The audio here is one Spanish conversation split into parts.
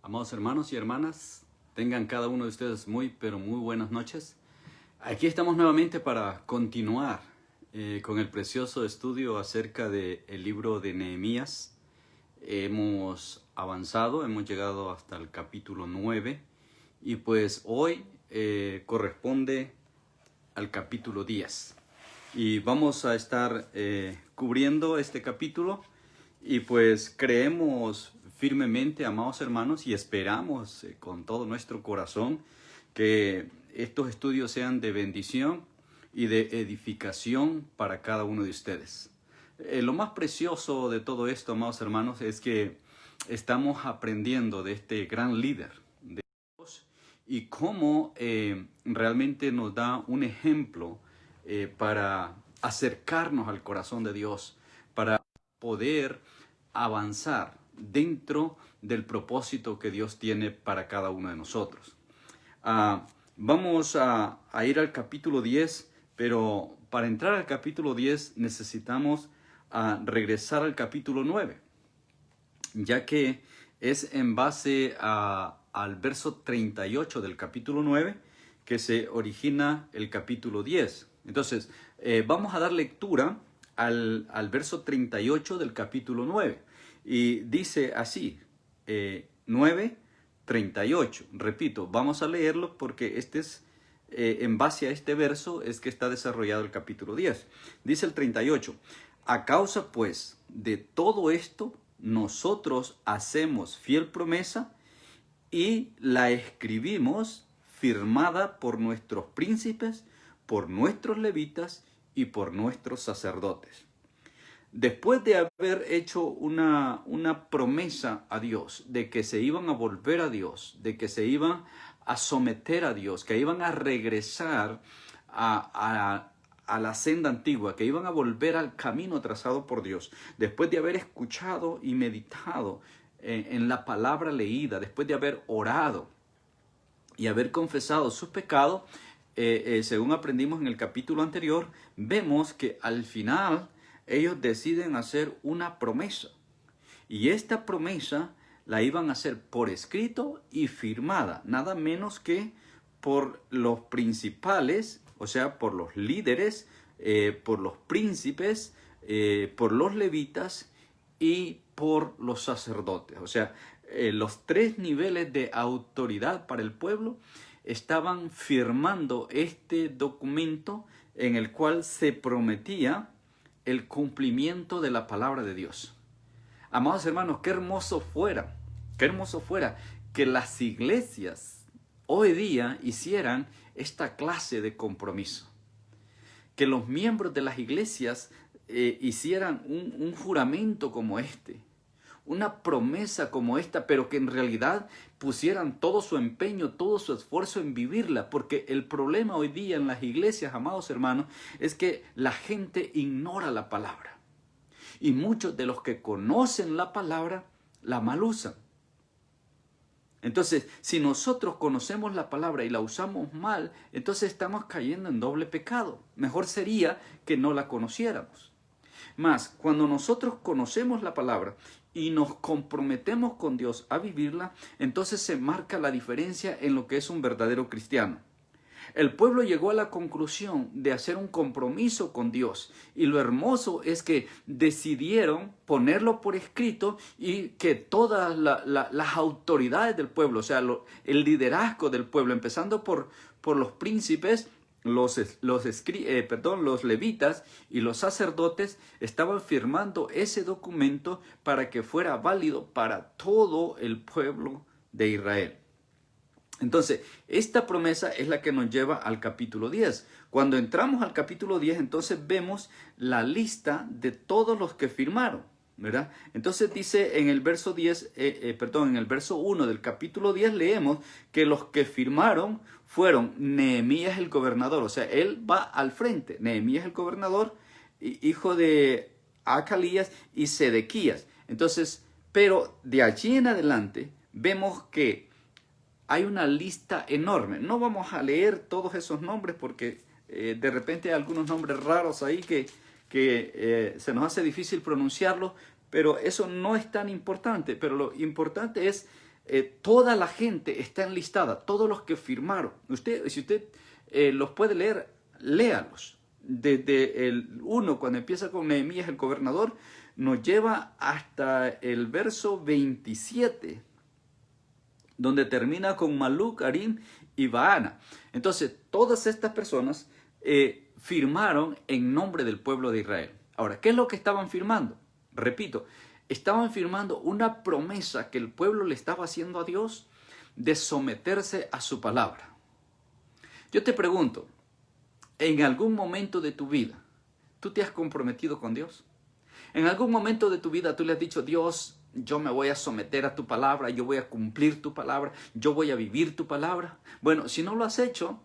Amados hermanos y hermanas, tengan cada uno de ustedes pero muy buenas noches. Aquí estamos nuevamente para continuar con el precioso estudio acerca del libro de Nehemías. Hemos avanzado, hemos llegado hasta el capítulo 9 y pues hoy corresponde al capítulo 10. Y vamos a estar cubriendo este capítulo y pues creemos firmemente, amados hermanos, y esperamos con todo nuestro corazón que estos estudios sean de bendición y de edificación para cada uno de ustedes. Lo más precioso de todo esto, amados hermanos, es que estamos aprendiendo de este gran líder de Dios y cómo realmente nos da un ejemplo para acercarnos al corazón de Dios, para poder avanzar dentro del propósito que Dios tiene para cada uno de nosotros. Vamos a ir al capítulo 10, pero para entrar al capítulo 10 necesitamos regresar al capítulo 9, ya que es en base al verso 38 del capítulo 9 que se origina el capítulo 10. Entonces, vamos a dar lectura al verso 38 del capítulo 9. Y dice así, 9:38. Repito, vamos a leerlo porque este es, en base a este verso es que está desarrollado el capítulo 10. Dice el 38, a causa pues de todo esto, nosotros hacemos fiel promesa y la escribimos firmada por nuestros príncipes, por nuestros levitas y por nuestros sacerdotes. Después de haber hecho una promesa a Dios, de que se iban a volver a Dios, de que se iban a someter a Dios, que iban a regresar a la senda antigua, que iban a volver al camino trazado por Dios, después de haber escuchado y meditado en la palabra leída, después de haber orado y haber confesado sus pecados, según aprendimos en el capítulo anterior, vemos que al final ellos deciden hacer una promesa. Y esta promesa la iban a hacer por escrito y firmada, nada menos que por los principales, o sea, por los líderes, por los príncipes, por los levitas y por los sacerdotes. O sea, los tres niveles de autoridad para el pueblo estaban firmando este documento en el cual se prometía el cumplimiento de la palabra de Dios. Amados hermanos, qué hermoso fuera que las iglesias hoy día hicieran esta clase de compromiso. Que los miembros de las iglesias hicieran un juramento como este, una promesa como esta, pero que en realidad pusieran todo su empeño, todo su esfuerzo en vivirla, porque el problema hoy día en las iglesias, amados hermanos, es que la gente ignora la palabra. Y muchos de los que conocen la palabra, la mal usan. Entonces, si nosotros conocemos la palabra y la usamos mal, entonces estamos cayendo en doble pecado. Mejor sería que no la conociéramos. Mas, cuando nosotros conocemos la palabra y nos comprometemos con Dios a vivirla, entonces se marca la diferencia en lo que es un verdadero cristiano. El pueblo llegó a la conclusión de hacer un compromiso con Dios y lo hermoso es que decidieron ponerlo por escrito y que todas las autoridades del pueblo, o sea, el liderazgo del pueblo, empezando por los príncipes, los levitas y los sacerdotes estaban firmando ese documento para que fuera válido para todo el pueblo de Israel. Entonces, esta promesa es la que nos lleva al capítulo 10. Cuando entramos al capítulo 10, entonces vemos la lista de todos los que firmaron, ¿verdad? Entonces dice en el verso 1 del capítulo 10 leemos que los que firmaron fueron Nehemías el gobernador, o sea, él va al frente, Nehemías el gobernador, hijo de Acalías y Sedequías. Entonces, pero de allí en adelante vemos que hay una lista enorme. No vamos a leer todos esos nombres porque de repente hay algunos nombres raros ahí que se nos hace difícil pronunciarlos, pero eso no es tan importante. Pero lo importante es toda la gente está enlistada, todos los que firmaron. Si usted los puede leer, léalos. Desde el 1, cuando empieza con Nehemías el gobernador, nos lleva hasta el verso 27, donde termina con Maluc, Harim y Baana. Entonces, todas estas personas firmaron en nombre del pueblo de Israel. Ahora, ¿qué es lo que estaban firmando? Repito, estaban firmando una promesa que el pueblo le estaba haciendo a Dios de someterse a su palabra. Yo te pregunto, ¿en algún momento de tu vida tú te has comprometido con Dios? ¿En algún momento de tu vida tú le has dicho, Dios, yo me voy a someter a tu palabra, yo voy a cumplir tu palabra, yo voy a vivir tu palabra? Bueno, si no lo has hecho,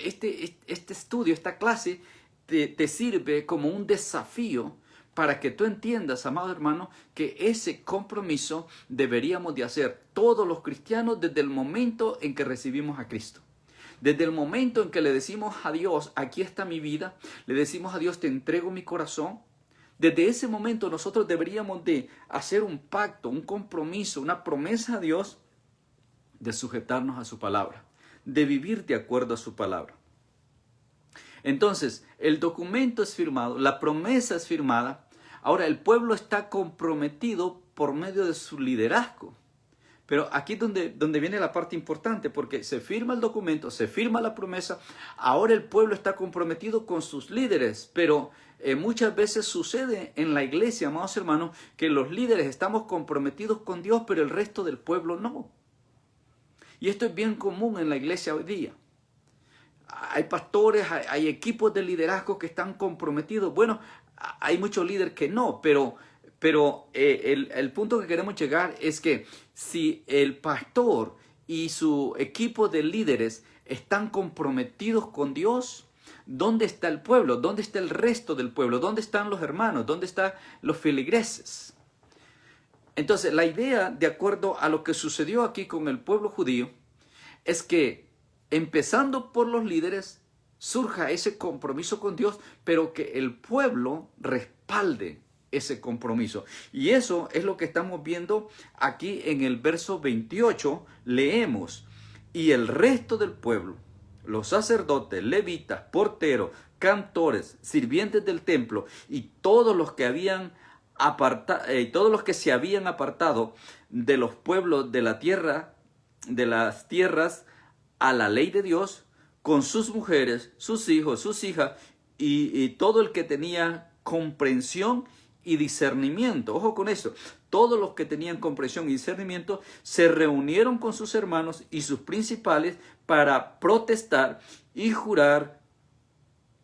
este estudio, esta clase, te sirve como un desafío para que tú entiendas, amado hermano, que ese compromiso deberíamos de hacer todos los cristianos desde el momento en que recibimos a Cristo. Desde el momento en que le decimos a Dios, aquí está mi vida, le decimos a Dios, te entrego mi corazón. Desde ese momento nosotros deberíamos de hacer un pacto, un compromiso, una promesa a Dios de sujetarnos a su palabra, de vivir de acuerdo a su palabra. Entonces, el documento es firmado, la promesa es firmada. Ahora, el pueblo está comprometido por medio de su liderazgo. Pero aquí es donde viene la parte importante, porque se firma el documento, se firma la promesa, ahora el pueblo está comprometido con sus líderes, pero muchas veces sucede en la iglesia, amados hermanos, que los líderes estamos comprometidos con Dios, pero el resto del pueblo no. Y esto es bien común en la iglesia hoy día. Hay pastores, hay equipos de liderazgo que están comprometidos. Bueno, hay muchos líderes que no, pero el punto que queremos llegar es que si el pastor y su equipo de líderes están comprometidos con Dios, ¿dónde está el pueblo? ¿Dónde está el resto del pueblo? ¿Dónde están los hermanos? ¿Dónde están los feligreses? Entonces, la idea, de acuerdo a lo que sucedió aquí con el pueblo judío, es que empezando por los líderes, surja ese compromiso con Dios, pero que el pueblo respalde ese compromiso. Y eso es lo que estamos viendo aquí en el verso 28. Leemos, y el resto del pueblo, los sacerdotes, levitas, porteros, cantores, sirvientes del templo y todos los que se habían apartado de los pueblos de la tierra, de las tierras a la ley de Dios, con sus mujeres, sus hijos, sus hijas y todo el que tenía comprensión y discernimiento. Ojo con eso. Todos los que tenían comprensión y discernimiento se reunieron con sus hermanos y sus principales para protestar y jurar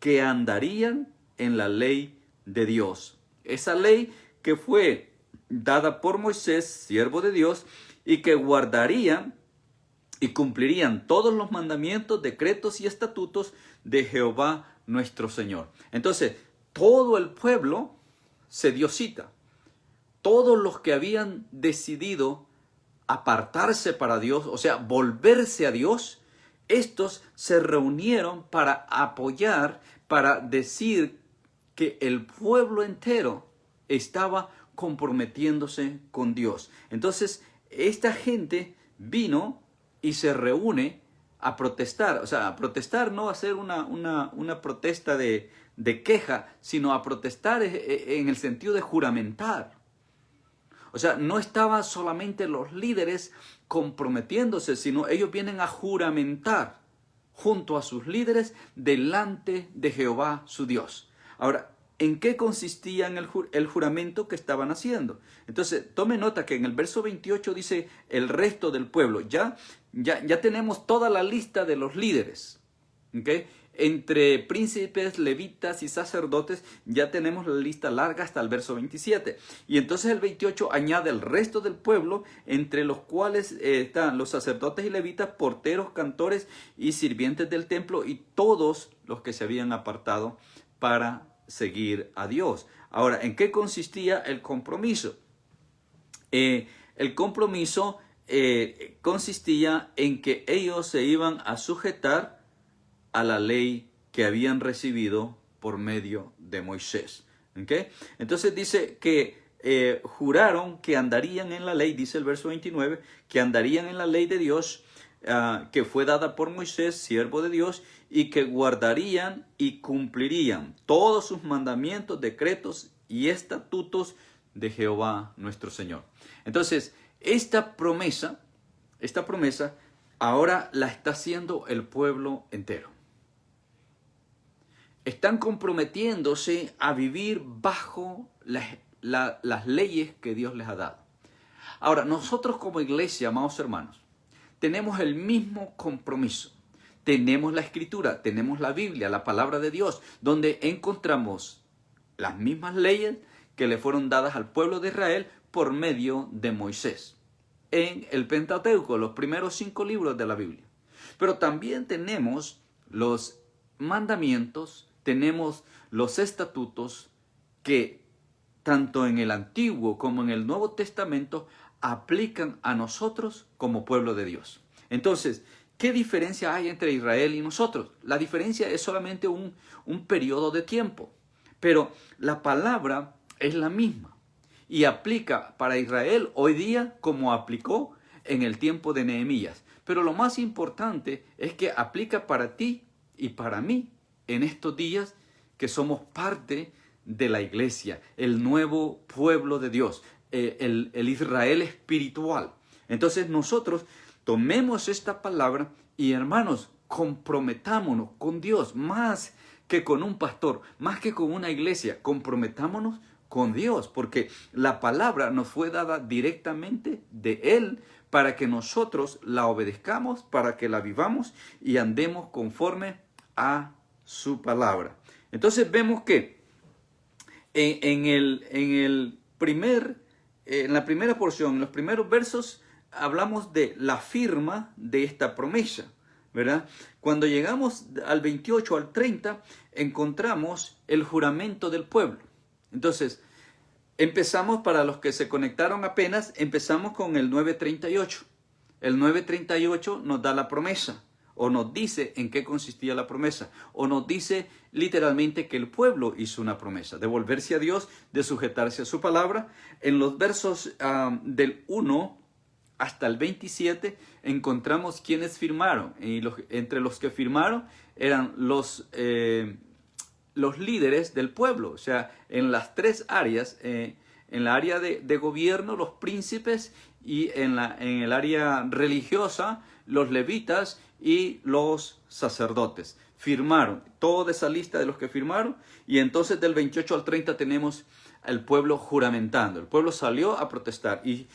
que andarían en la ley de Dios. Esa ley que fue dada por Moisés, siervo de Dios, y que guardarían y cumplirían todos los mandamientos, decretos y estatutos de Jehová nuestro Señor. Entonces, todo el pueblo se dio cita. Todos los que habían decidido apartarse para Dios, o sea, volverse a Dios, estos se reunieron para apoyar, para decir que el pueblo entero estaba comprometiéndose con Dios. Entonces, esta gente vino y se reúne a protestar, o sea, a protestar, no a hacer una protesta de queja, sino a protestar en el sentido de juramentar. O sea, no estaban solamente los líderes comprometiéndose, sino ellos vienen a juramentar junto a sus líderes delante de Jehová su Dios. Ahora, ¿en qué consistía el juramento que estaban haciendo? Entonces, tome nota que en el verso 28 dice el resto del pueblo. Ya tenemos toda la lista de los líderes. ¿Okay? Entre príncipes, levitas y sacerdotes ya tenemos la lista larga hasta el verso 27. Y entonces el 28 añade el resto del pueblo, entre los cuales están los sacerdotes y levitas, porteros, cantores y sirvientes del templo y todos los que se habían apartado para seguir a Dios. Ahora, ¿en qué consistía el compromiso? El compromiso consistía en que ellos se iban a sujetar a la ley que habían recibido por medio de Moisés. ¿Okay? Entonces dice que juraron que andarían en la ley, dice el verso 29, que andarían en la ley de Dios, que fue dada por Moisés, siervo de Dios, y que guardarían y cumplirían todos sus mandamientos, decretos y estatutos de Jehová nuestro Señor. Entonces, esta promesa ahora la está haciendo el pueblo entero. Están comprometiéndose a vivir bajo las leyes que Dios les ha dado. Ahora, nosotros como iglesia, amados hermanos, tenemos el mismo compromiso. Tenemos la Escritura, tenemos la Biblia, la palabra de Dios, donde encontramos las mismas leyes que le fueron dadas al pueblo de Israel por medio de Moisés. En el Pentateuco, los primeros 5 libros de la Biblia. Pero también tenemos los mandamientos, tenemos los estatutos que tanto en el Antiguo como en el Nuevo Testamento aplican a nosotros como pueblo de Dios. Entonces, ¿qué diferencia hay entre Israel y nosotros? La diferencia es solamente un periodo de tiempo, pero la palabra es la misma y aplica para Israel hoy día como aplicó en el tiempo de Nehemías. Pero lo más importante es que aplica para ti y para mí en estos días que somos parte de la iglesia, el nuevo pueblo de Dios, el Israel espiritual. Entonces nosotros tomemos esta palabra y, hermanos, comprometámonos con Dios más que con un pastor, más que con una iglesia. Comprometámonos con Dios, porque la palabra nos fue dada directamente de Él para que nosotros la obedezcamos, para que la vivamos y andemos conforme a su palabra. Entonces vemos que en la primera porción, en los primeros versos, hablamos de la firma de esta promesa, ¿verdad? Cuando llegamos al 28 al 30, encontramos el juramento del pueblo. Entonces, empezamos, para los que se conectaron apenas, empezamos con el 9:38. El 9:38 nos da la promesa, o nos dice en qué consistía la promesa, o nos dice literalmente que el pueblo hizo una promesa, de volverse a Dios, de sujetarse a su palabra. En los versos del 1 hasta el 27 encontramos quienes firmaron, y entre los que firmaron eran los líderes del pueblo, o sea, en las 3 áreas, en la área de gobierno, los príncipes, y en el área religiosa, los levitas y los sacerdotes. Firmaron toda esa lista de los que firmaron, y entonces del 28 al 30 tenemos al pueblo juramentando. El pueblo salió a protestar, y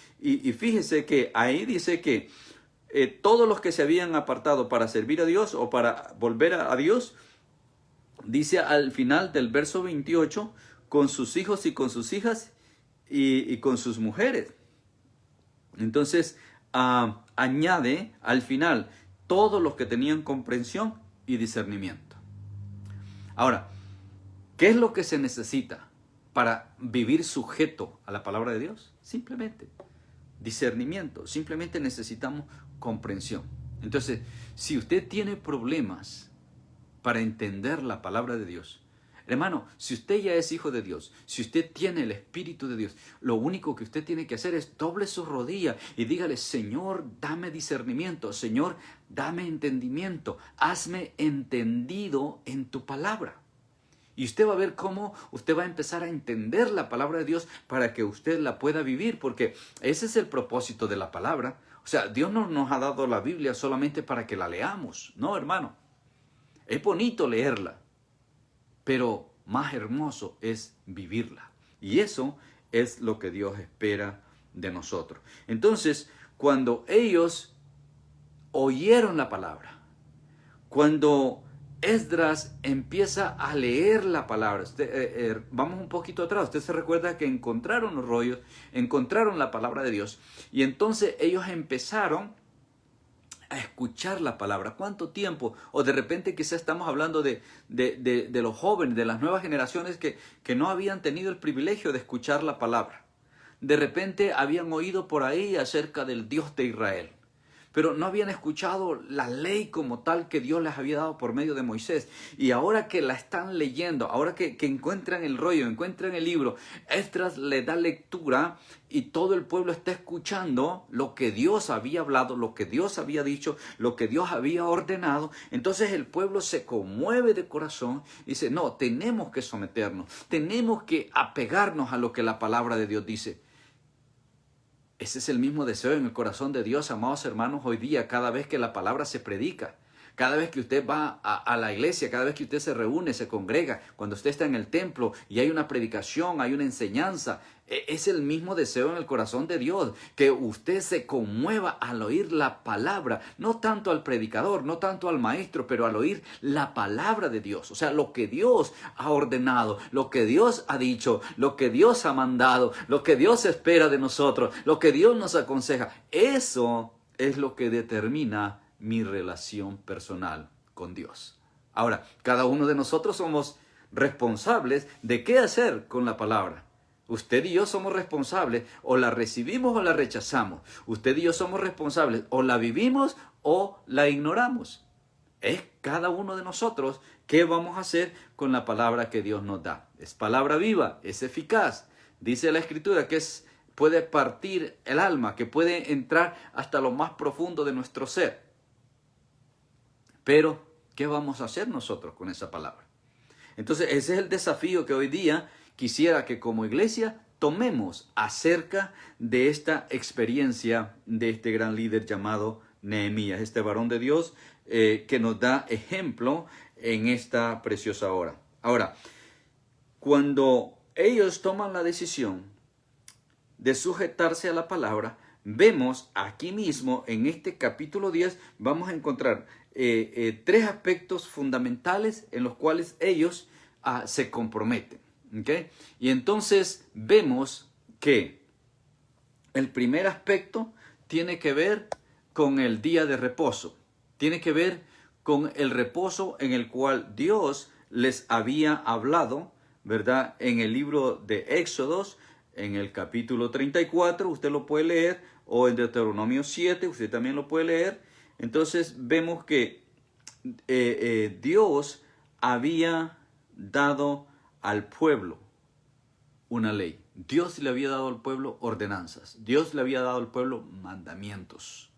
fíjese que ahí dice que todos los que se habían apartado para servir a Dios o para volver a Dios, dice al final del verso 28, con sus hijos y con sus hijas y con sus mujeres. Entonces añade al final todos los que tenían comprensión y discernimiento. Ahora, ¿qué es lo que se necesita para vivir sujeto a la palabra de Dios? Simplemente discernimiento, simplemente necesitamos comprensión. Entonces, si usted tiene problemas para entender la palabra de Dios, hermano, si usted ya es hijo de Dios, si usted tiene el Espíritu de Dios, lo único que usted tiene que hacer es doble su rodilla y dígale: Señor, dame discernimiento, Señor, dame entendimiento, hazme entendido en tu palabra. Y usted va a ver cómo usted va a empezar a entender la palabra de Dios para que usted la pueda vivir, porque ese es el propósito de la palabra. O sea, Dios no nos ha dado la Biblia solamente para que la leamos. No, hermano. Es bonito leerla, pero más hermoso es vivirla. Y eso es lo que Dios espera de nosotros. Entonces, cuando ellos oyeron la palabra, cuando Esdras empieza a leer la palabra, vamos un poquito atrás, usted se recuerda que encontraron los rollos, encontraron la palabra de Dios, y entonces ellos empezaron a escuchar la palabra. ¿Cuánto tiempo? O de repente quizás estamos hablando de los jóvenes, de las nuevas generaciones que no habían tenido el privilegio de escuchar la palabra. De repente habían oído por ahí acerca del Dios de Israel, pero no habían escuchado la ley como tal que Dios les había dado por medio de Moisés. Y ahora que la están leyendo, ahora que encuentran el rollo, encuentran el libro, Esdras le da lectura y todo el pueblo está escuchando lo que Dios había hablado, lo que Dios había dicho, lo que Dios había ordenado. Entonces el pueblo se conmueve de corazón y dice, no, tenemos que someternos, tenemos que apegarnos a lo que la palabra de Dios dice. Ese es el mismo deseo en el corazón de Dios, amados hermanos, hoy día, cada vez que la palabra se predica. Cada vez que usted va a la iglesia, cada vez que usted se reúne, se congrega, cuando usted está en el templo y hay una predicación, hay una enseñanza, es el mismo deseo en el corazón de Dios, que usted se conmueva al oír la palabra, no tanto al predicador, no tanto al maestro, pero al oír la palabra de Dios. O sea, lo que Dios ha ordenado, lo que Dios ha dicho, lo que Dios ha mandado, lo que Dios espera de nosotros, lo que Dios nos aconseja. Eso es lo que determina mi relación personal con Dios. Ahora, cada uno de nosotros somos responsables de qué hacer con la palabra. Usted y yo somos responsables, o la recibimos o la rechazamos. Usted y yo somos responsables, o la vivimos o la ignoramos. Es cada uno de nosotros qué vamos a hacer con la palabra que Dios nos da. Es palabra viva, es eficaz. Dice la Escritura que puede partir el alma, que puede entrar hasta lo más profundo de nuestro ser. Pero, ¿qué vamos a hacer nosotros con esa palabra? Entonces, ese es el desafío que hoy día quisiera que como iglesia tomemos acerca de esta experiencia de este gran líder llamado Nehemías, este varón de Dios que nos da ejemplo en esta preciosa hora. Ahora, cuando ellos toman la decisión de sujetarse a la palabra, vemos aquí mismo en este capítulo 10, vamos a encontrar tres aspectos fundamentales en los cuales ellos se comprometen. ¿Okay? Y entonces vemos que el primer aspecto tiene que ver con el día de reposo. Tiene que ver con el reposo en el cual Dios les había hablado, ¿verdad? En el libro de Éxodos, en el capítulo 34, usted lo puede leer, o en Deuteronomio 7, usted también lo puede leer. Entonces vemos que Dios había dado al pueblo una ley. Dios le había dado al pueblo ordenanzas. Dios le había dado al pueblo mandamientos,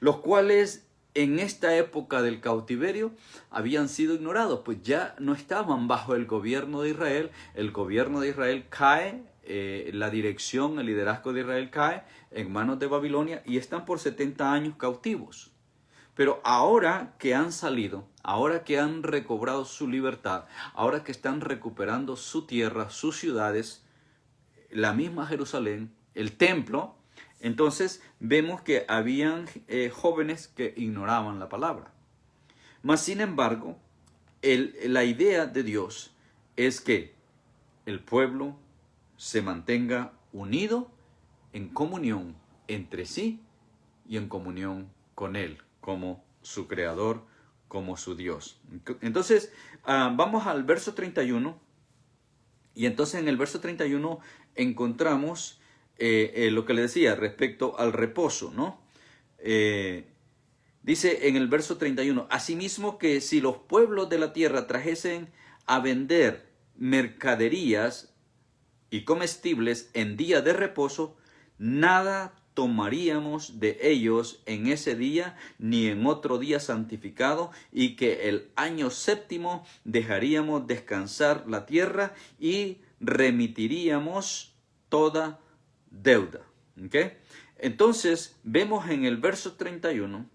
los cuales en esta época del cautiverio habían sido ignorados, pues ya no estaban bajo el gobierno de Israel. El gobierno de Israel cae, la dirección, el liderazgo de Israel cae en manos de Babilonia y están por 70 años cautivos. Pero ahora que han salido, ahora que han recobrado su libertad, ahora que están recuperando su tierra, sus ciudades, la misma Jerusalén, el templo, entonces vemos que habían jóvenes que ignoraban la palabra. Mas sin embargo, la idea de Dios es que el pueblo se mantenga unido en comunión entre sí y en comunión con Él, como su creador, como su Dios. Entonces, vamos al verso 31. Y entonces en el verso 31 encontramos lo que le decía respecto al reposo, ¿no? Dice en el verso 31, asimismo que si los pueblos de la tierra trajesen a vender mercaderías y comestibles en día de reposo, nada tomaríamos de ellos en ese día ni en otro día santificado, y que el año séptimo dejaríamos descansar la tierra y remitiríamos toda deuda. ¿Okay? Entonces vemos en el verso 31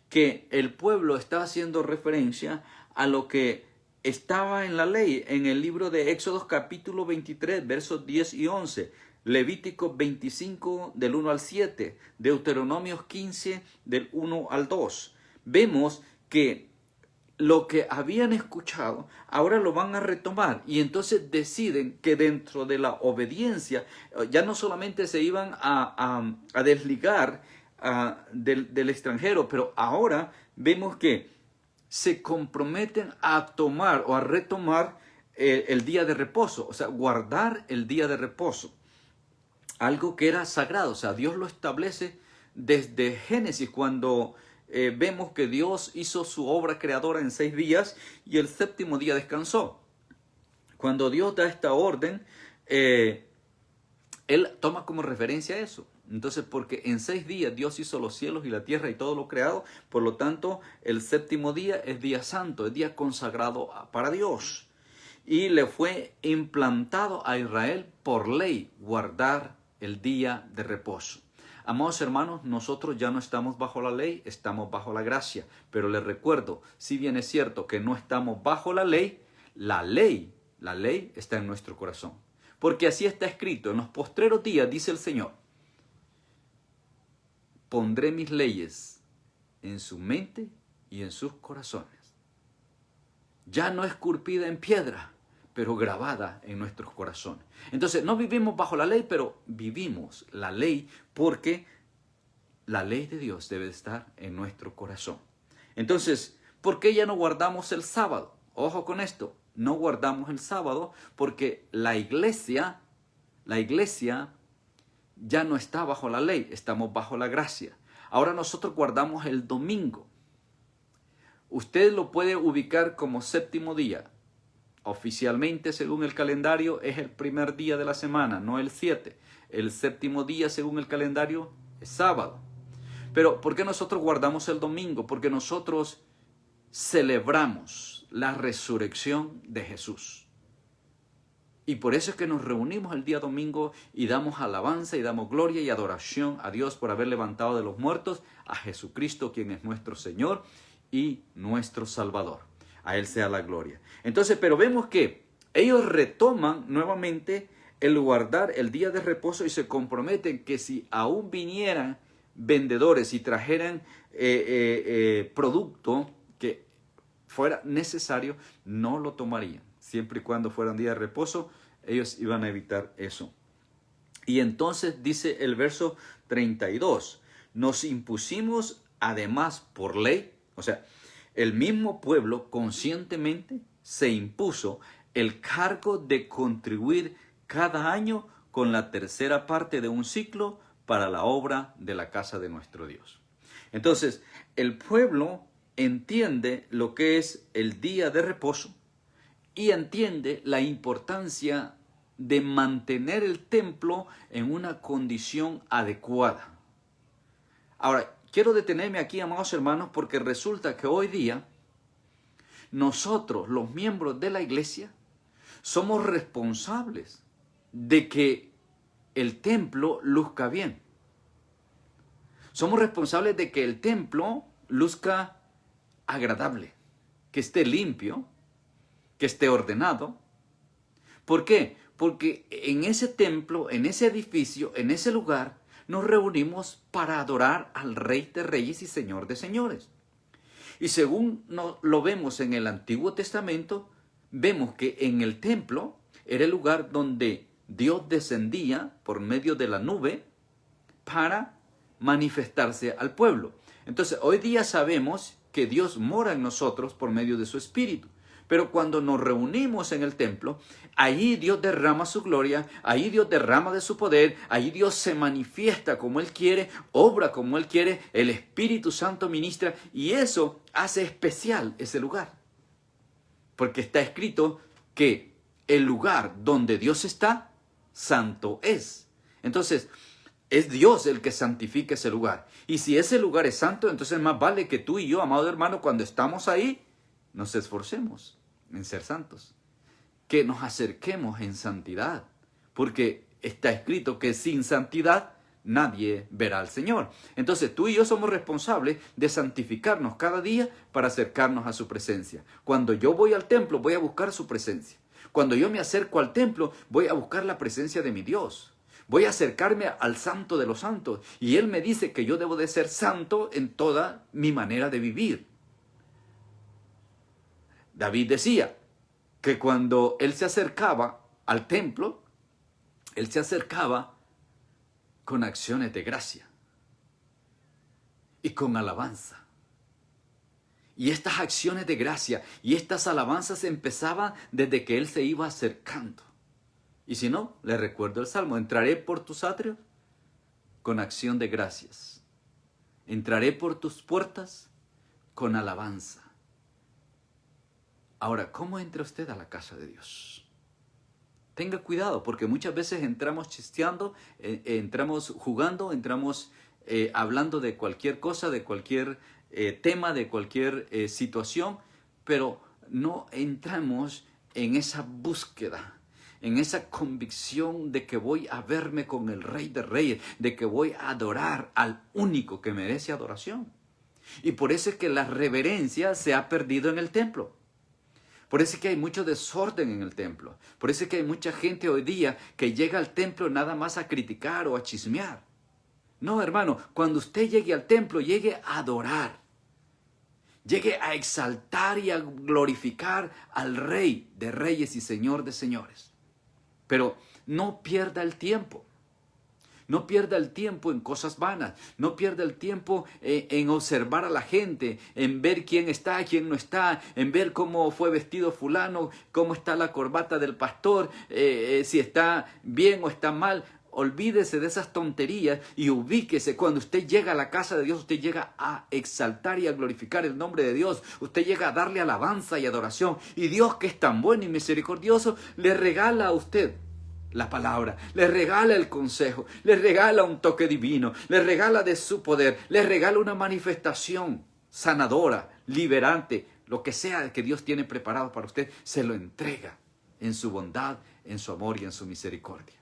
que el pueblo está haciendo referencia a lo que estaba en la ley, en el libro de Éxodos capítulo 23, versos 10 y 11. Levítico 25 del 1 al 7, Deuteronomios 15 del 1 al 2. Vemos que lo que habían escuchado ahora lo van a retomar, y entonces deciden que dentro de la obediencia ya no solamente se iban a desligar del extranjero, pero ahora vemos que se comprometen a tomar o a retomar el día de reposo, o sea, guardar el día de reposo. Algo que era sagrado, o sea, Dios lo establece desde Génesis, cuando vemos que Dios hizo su obra creadora en 6 días y el séptimo día descansó. Cuando Dios da esta orden, Él toma como referencia eso. Entonces, porque en 6 días Dios hizo los cielos y la tierra y todo lo creado, por lo tanto, el séptimo día es día santo, es día consagrado para Dios. Y le fue implantado a Israel por ley guardar el día de reposo. Amados hermanos, nosotros ya no estamos bajo la ley, estamos bajo la gracia. Pero les recuerdo, si bien es cierto que no estamos bajo la ley está en nuestro corazón. Porque así está escrito, en los postreros días, dice el Señor, pondré mis leyes en su mente y en sus corazones. Ya no esculpida en piedra, pero grabada en nuestros corazones. Entonces, no vivimos bajo la ley, pero vivimos la ley porque la ley de Dios debe estar en nuestro corazón. Entonces, ¿por qué ya no guardamos el sábado? Ojo con esto, no guardamos el sábado porque la iglesia ya no está bajo la ley, estamos bajo la gracia. Ahora nosotros guardamos el domingo. Usted lo puede ubicar como séptimo día. Oficialmente, según el calendario, es el primer día de la semana, no el 7. El séptimo día, según el calendario, es sábado. Pero, ¿por qué nosotros guardamos el domingo? Porque nosotros celebramos la resurrección de Jesús. Y por eso es que nos reunimos el día domingo y damos alabanza y damos gloria y adoración a Dios por haber levantado de los muertos a Jesucristo, quien es nuestro Señor y nuestro Salvador. A Él sea la gloria. Entonces, pero vemos que ellos retoman nuevamente el guardar el día de reposo y se comprometen que si aún vinieran vendedores y trajeran producto que fuera necesario, no lo tomarían. Siempre y cuando fuera un día de reposo, ellos iban a evitar eso. Y entonces dice el verso 32, nos impusimos además por ley, o sea, el mismo pueblo conscientemente se impuso el cargo de contribuir cada año con la tercera parte de un ciclo para la obra de la casa de nuestro Dios. Entonces, el pueblo entiende lo que es el día de reposo y entiende la importancia de mantener el templo en una condición adecuada. Ahora, quiero detenerme aquí, amados hermanos, porque resulta que hoy día nosotros, los miembros de la iglesia, somos responsables de que el templo luzca bien. Somos responsables de que el templo luzca agradable, que esté limpio, que esté ordenado. ¿Por qué? Porque en ese templo, en ese edificio, en ese lugar, nos reunimos para adorar al Rey de Reyes y Señor de Señores. Y según lo vemos en el Antiguo Testamento, vemos que en el templo era el lugar donde Dios descendía por medio de la nube para manifestarse al pueblo. Entonces, hoy día sabemos que Dios mora en nosotros por medio de su Espíritu. Pero cuando nos reunimos en el templo, ahí Dios derrama su gloria, ahí Dios derrama de su poder, ahí Dios se manifiesta como Él quiere, obra como Él quiere, el Espíritu Santo ministra y eso hace especial ese lugar. Porque está escrito que el lugar donde Dios está, santo es. Entonces, es Dios el que santifica ese lugar. Y si ese lugar es santo, entonces más vale que tú y yo, amado hermano, cuando estamos ahí, nos esforcemos en ser santos, que nos acerquemos en santidad, porque está escrito que sin santidad nadie verá al Señor. Entonces tú y yo somos responsables de santificarnos cada día para acercarnos a su presencia. Cuando yo voy al templo, voy a buscar su presencia. Cuando yo me acerco al templo, voy a buscar la presencia de mi Dios. Voy a acercarme al santo de los santos. Y Él me dice que yo debo de ser santo en toda mi manera de vivir. David decía que cuando él se acercaba al templo, él se acercaba con acciones de gracia y con alabanza. Y estas acciones de gracia y estas alabanzas empezaban desde que él se iba acercando. Y si no, le recuerdo el Salmo, entraré por tus atrios con acción de gracias. Entraré por tus puertas con alabanza. Ahora, ¿cómo entra usted a la casa de Dios? Tenga cuidado, porque muchas veces entramos chisteando, entramos jugando, entramos hablando de cualquier cosa, de cualquier tema, de cualquier situación, pero no entramos en esa búsqueda, en esa convicción de que voy a verme con el Rey de Reyes, de que voy a adorar al único que merece adoración. Y por eso es que la reverencia se ha perdido en el templo. Por eso es que hay mucho desorden en el templo. Por eso es que hay mucha gente hoy día que llega al templo nada más a criticar o a chismear. No, hermano, cuando usted llegue al templo, llegue a adorar. Llegue a exaltar y a glorificar al Rey de Reyes y Señor de Señores. Pero no pierda el tiempo. No pierda el tiempo en cosas vanas. No pierda el tiempo en observar a la gente, en ver quién está, quién no está, en ver cómo fue vestido fulano, cómo está la corbata del pastor, si está bien o está mal. Olvídese de esas tonterías y ubíquese. Cuando usted llega a la casa de Dios, usted llega a exaltar y a glorificar el nombre de Dios. Usted llega a darle alabanza y adoración. Y Dios, que es tan bueno y misericordioso, le regala a usted la palabra, le regala el consejo, le regala un toque divino, le regala de su poder, le regala una manifestación sanadora, liberante, lo que sea que Dios tiene preparado para usted, se lo entrega en su bondad, en su amor y en su misericordia.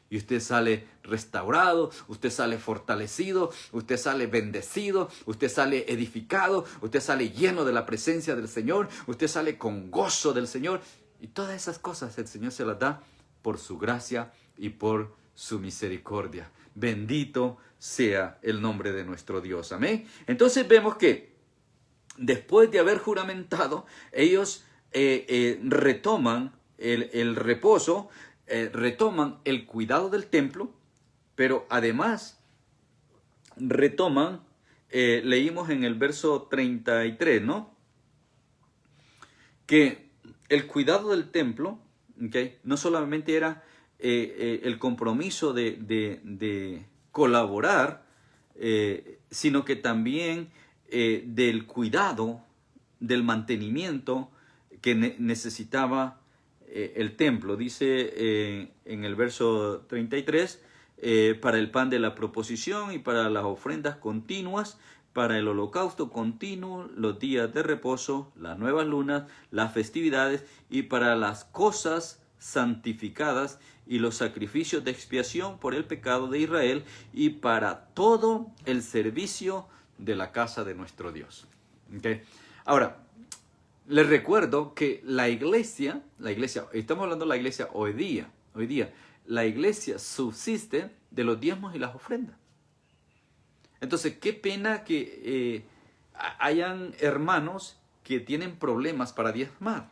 Y usted sale restaurado, usted sale fortalecido, usted sale bendecido, usted sale edificado, usted sale lleno de la presencia del Señor, usted sale con gozo del Señor. Y todas esas cosas el Señor se las da por su gracia y por su misericordia. Bendito sea el nombre de nuestro Dios. Amén. Entonces vemos que después de haber juramentado, ellos retoman el reposo, retoman el cuidado del templo, pero además retoman, leímos en el verso 33, ¿no? Que el cuidado del templo, ¿okay?, no solamente era el compromiso de colaborar, sino que también del cuidado, del mantenimiento que necesitaba el templo. Dice en el verso 33, para el pan de la proposición y para las ofrendas continuas, para el holocausto continuo, los días de reposo, las nuevas lunas, las festividades y para las cosas santificadas y los sacrificios de expiación por el pecado de Israel y para todo el servicio de la casa de nuestro Dios. ¿Okay? Ahora, les recuerdo que la iglesia, estamos hablando de la iglesia hoy día, la iglesia subsiste de los diezmos y las ofrendas. Entonces, qué pena que hayan hermanos que tienen problemas para diezmar.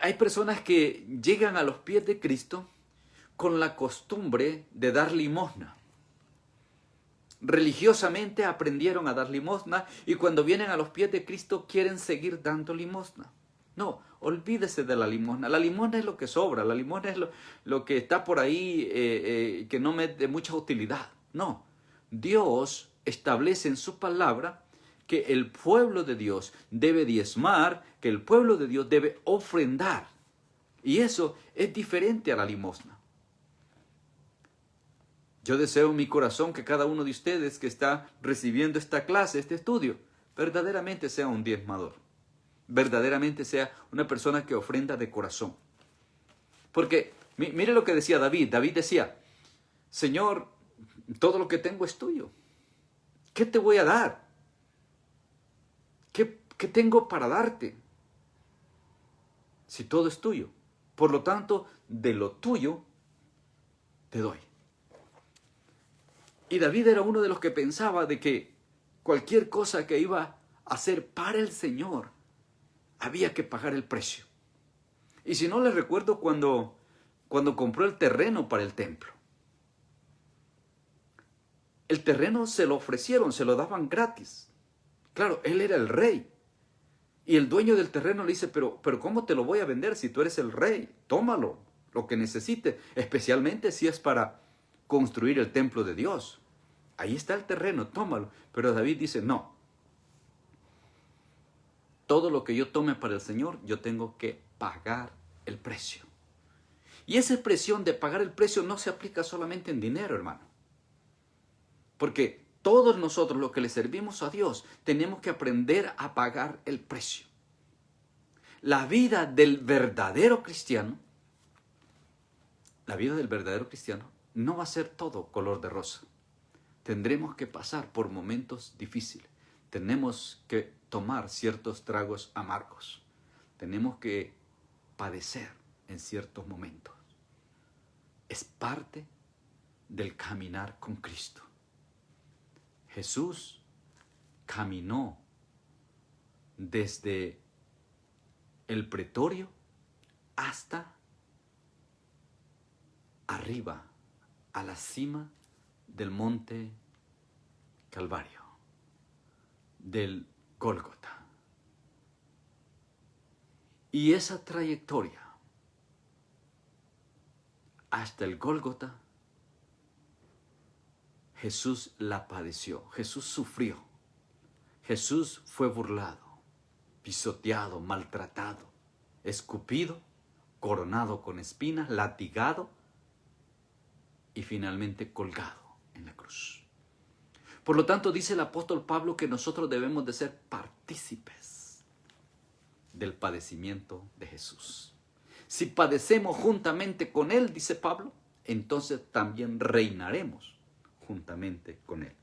Hay personas que llegan a los pies de Cristo con la costumbre de dar limosna. Religiosamente aprendieron a dar limosna y cuando vienen a los pies de Cristo quieren seguir dando limosna. No, olvídese de la limosna. La limosna es lo que sobra, la limosna es lo que está por ahí que no me de mucha utilidad. No, Dios establece en su palabra que el pueblo de Dios debe diezmar, que el pueblo de Dios debe ofrendar. Y eso es diferente a la limosna. Yo deseo en mi corazón que cada uno de ustedes que está recibiendo esta clase, este estudio, verdaderamente sea un diezmador. Verdaderamente sea una persona que ofrenda de corazón. Porque mire lo que decía David. David decía, Señor, todo lo que tengo es tuyo. ¿Qué te voy a dar? ¿Qué tengo para darte? Si todo es tuyo. Por lo tanto, de lo tuyo te doy. Y David era uno de los que pensaba de que cualquier cosa que iba a hacer para el Señor, había que pagar el precio. Y si no, les recuerdo cuando compró el terreno para el templo. El terreno se lo ofrecieron, se lo daban gratis. Claro, él era el rey. Y el dueño del terreno le dice, pero ¿cómo te lo voy a vender si tú eres el rey? Tómalo, lo que necesites, especialmente si es para construir el templo de Dios. Ahí está el terreno, tómalo. Pero David dice, no. Todo lo que yo tome para el Señor, yo tengo que pagar el precio. Y esa expresión de pagar el precio no se aplica solamente en dinero, hermano. Porque todos nosotros, los que le servimos a Dios, tenemos que aprender a pagar el precio. La vida del verdadero cristiano, no va a ser todo color de rosa. Tendremos que pasar por momentos difíciles. Tenemos que tomar ciertos tragos amargos. Tenemos que padecer en ciertos momentos. Es parte del caminar con Cristo. Jesús caminó desde el pretorio hasta arriba, a la cima del monte Calvario, del Gólgota. Y esa trayectoria hasta el Gólgota, Jesús la padeció, Jesús sufrió, Jesús fue burlado, pisoteado, maltratado, escupido, coronado con espinas, latigado y finalmente colgado en la cruz. Por lo tanto, dice el apóstol Pablo que nosotros debemos de ser partícipes del padecimiento de Jesús. Si padecemos juntamente con Él, dice Pablo, entonces también reinaremos juntamente con Él.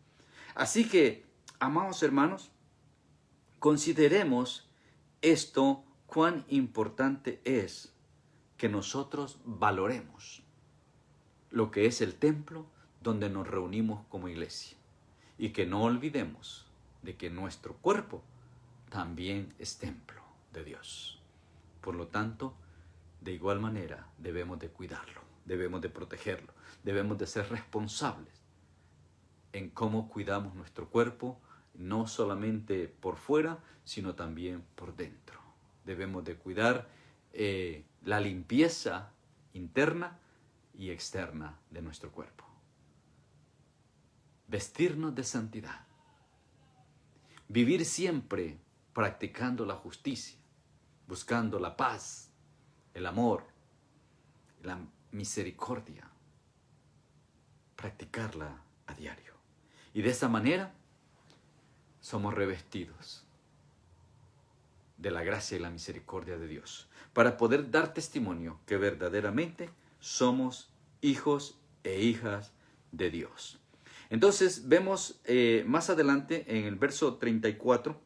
Así que, amados hermanos, consideremos esto, cuán importante es que nosotros valoremos lo que es el templo donde nos reunimos como iglesia. Y que no olvidemos de que nuestro cuerpo también es templo de Dios. Por lo tanto, de igual manera debemos de cuidarlo, debemos de protegerlo, debemos de ser responsables en cómo cuidamos nuestro cuerpo, no solamente por fuera, sino también por dentro. Debemos de cuidar la limpieza interna y externa de nuestro cuerpo. Vestirnos de santidad. Vivir siempre practicando la justicia, buscando la paz, el amor, la misericordia. Practicarla a diario. Y de esa manera somos revestidos de la gracia y la misericordia de Dios, para poder dar testimonio que verdaderamente somos hijos e hijas de Dios. Entonces vemos más adelante en el verso 34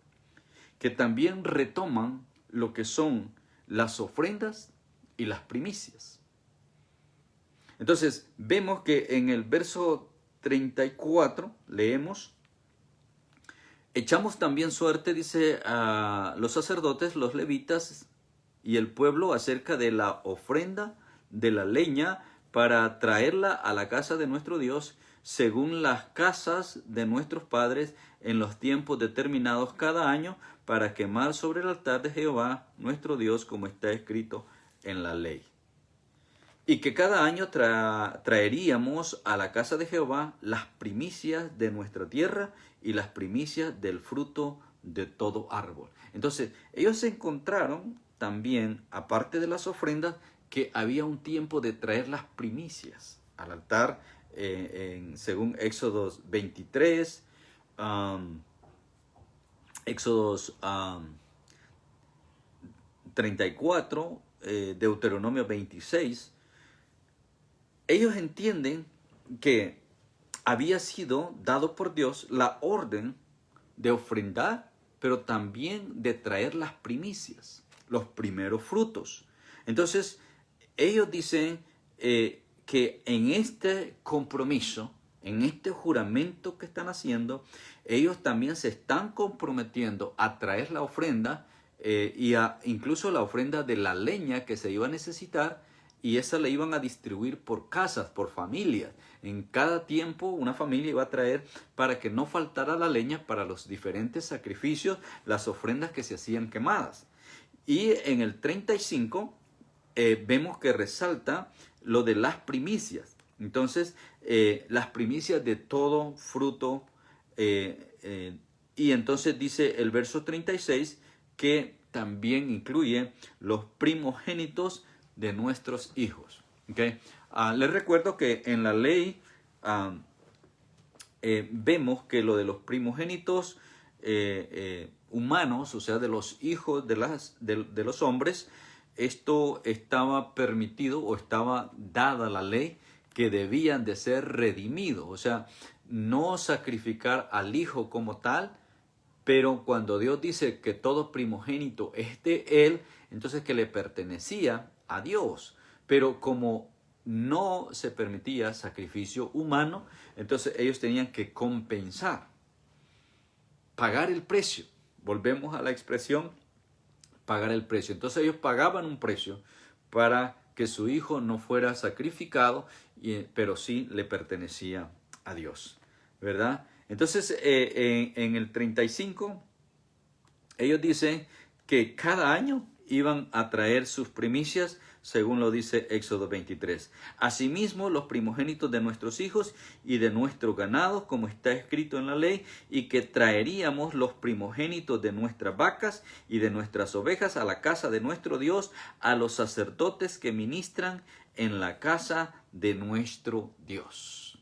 que también retoman lo que son las ofrendas y las primicias. Entonces vemos que en el verso 34 leemos: echamos también suerte, dice, a los sacerdotes, los levitas y el pueblo acerca de la ofrenda de la leña para traerla a la casa de nuestro Dios, según las casas de nuestros padres, en los tiempos determinados cada año, para quemar sobre el altar de Jehová nuestro Dios, como está escrito en la ley. Y que cada año traeríamos a la casa de Jehová las primicias de nuestra tierra y las primicias del fruto de todo árbol. Entonces, ellos se encontraron también, aparte de las ofrendas, que había un tiempo de traer las primicias al altar, según Éxodos 23, Éxodos 34, Deuteronomio 26. Ellos entienden que había sido dado por Dios la orden de ofrendar, pero también de traer las primicias, los primeros frutos. Entonces, ellos dicen que en este compromiso, en este juramento que están haciendo, ellos también se están comprometiendo a traer la ofrenda y incluso la ofrenda de la leña que se iba a necesitar, y esa la iban a distribuir por casas, por familias. En cada tiempo una familia iba a traer, para que no faltara la leña para los diferentes sacrificios, las ofrendas que se hacían quemadas. Y en el 35 vemos que resalta lo de las primicias. Entonces, las primicias de todo fruto, y entonces dice el verso 36 que también incluye los primogénitos de nuestros hijos. ¿Okay? Les recuerdo que en la ley vemos que lo de los primogénitos humanos, o sea, de los hijos de los hombres, esto estaba permitido o estaba dada la ley que debían de ser redimidos, o sea, no sacrificar al hijo como tal, pero cuando Dios dice que todo primogénito es de él, entonces que le pertenecía a Dios. Pero como no se permitía sacrificio humano, entonces ellos tenían que compensar, pagar el precio. Volvemos a la expresión, pagar el precio. Entonces ellos pagaban un precio para que su hijo no fuera sacrificado, pero sí le pertenecía a Dios, ¿verdad? Entonces, en el 35, ellos dicen que cada año iban a traer sus primicias, según lo dice Éxodo 23. Asimismo, los primogénitos de nuestros hijos y de nuestro ganado, como está escrito en la ley, y que traeríamos los primogénitos de nuestras vacas y de nuestras ovejas a la casa de nuestro Dios, a los sacerdotes que ministran en la casa de nuestro Dios,